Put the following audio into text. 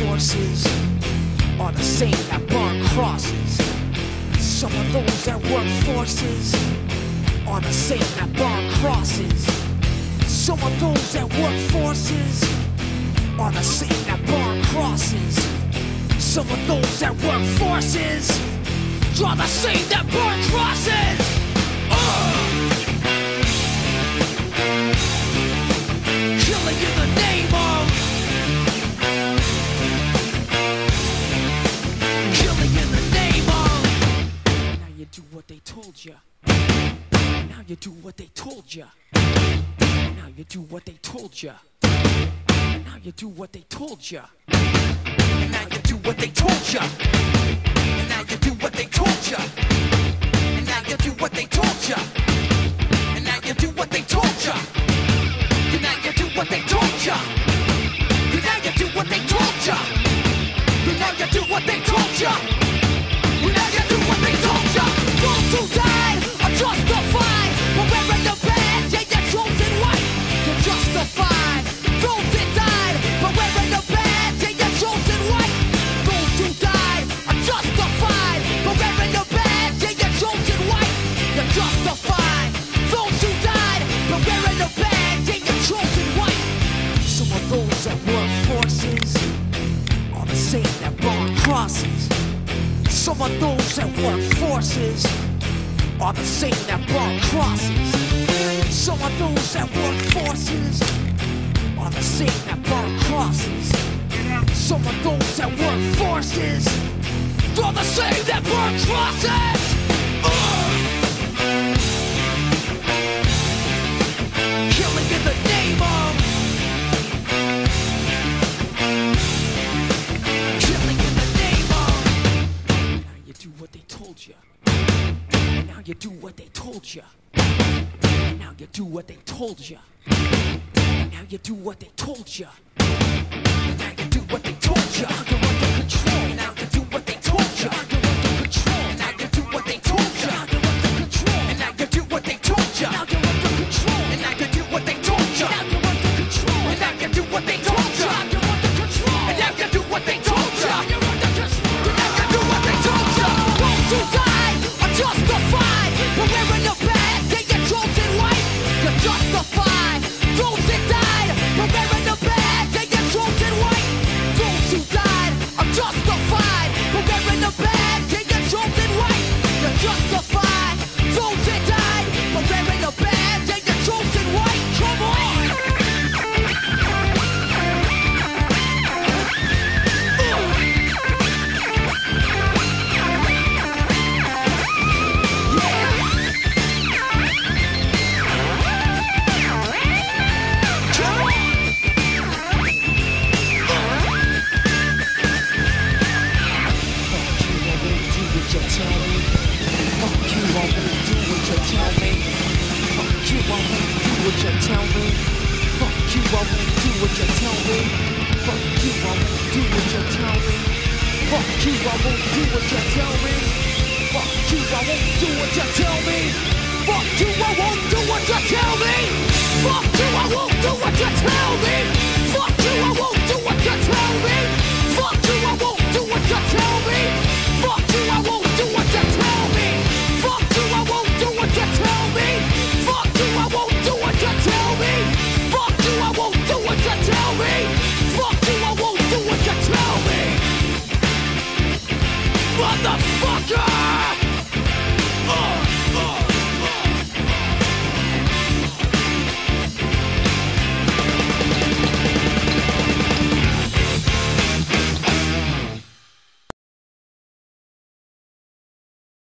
Forces are the same that burn crosses. Some of those that work forces are the same that burn crosses. Some of those that work forces are the same that burn crosses. Some of those that work forces are the same that burn crosses. Killing in the name of do what they told ya. Now you do what they told ya. Now you do what they told ya. Now you do what they told ya. Now you do what they told ya. Now you do what they told ya. Now you do what they told ya. Now you do what they told ya. Now you do what they told ya. Now you do what they told ya. Now you do what they told ya. Now you do what they told ya. Those who died are justified. But wearing the badge, yeah, you're chosen white. You're justified. Those that died, but wearing the badge, yeah, you're chosen white. Those who died are justified. But wearing the badge, yeah, you're chosen white. You're justified. Those who died, but wearing the badge, yeah, you're chosen white. Some of those that work forces are the same that burn crosses. Some of those that work forces are the same that burn crosses. Some of those that work forces are the same that burn crosses. Some of those that work forces are the same that burn crosses. Killing in the name of now you do what they told ya. Now you do what they told ya. Now you do what they told ya. Now you do what they told ya. You're under control. Now you do what they told ya. You're under control. Now you do what they told ya. You're under control. And now you do what they told ya. Now you're under control. And now you do what they told ya. Now you're under control. And now you do what they told ya. You're under control. And now you do what they told ya. You're under control. And now you do what they told ya. Those who died are justified. But wearing the badge, yeah, you're chosen white. You're justified. Those that died, but wearing the badge, yeah, you're chosen white. Those who died are justified. But wearing the badge, yeah, you're chosen white. You're justified. Those that died, but wearing the badge, yeah, you're chosen white. Come on. Motherfucker!